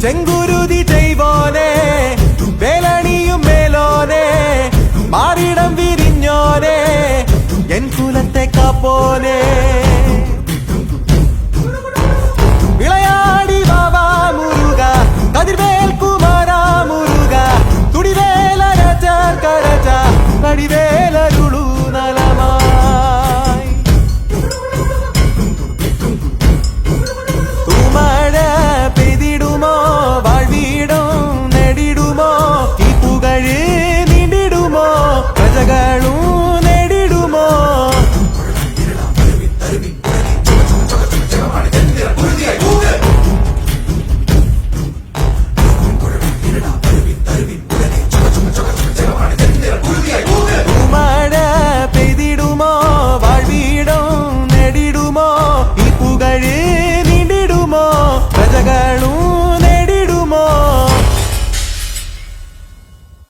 ചെങ്കുരുതി ചെയ്വോനെ വേലണിയും മേലോനെ മാറിടം വിരിഞ്ഞോനെ N കുലത്തെ കാപ്പോനെ വിളയാടി വാവാ മുരുക കതിർവേൽ കുമാര മുരുക തുടിവേല കരച്ച കടിവേലരുളു നലമായി തുമഴ പെയ്തിടുമോ വാഴ്വീടും നേടിടുമോ ഈ പുകഴ് നീണ്ടിടുമോ പ്രജകളും നേടിടുമോ തുമഴ പെയ്തിടുമോ വാഴ്വീടും നേടിടുമോ ഈ പുകഴ് നീണ്ടിടുമോ പ്രജകളും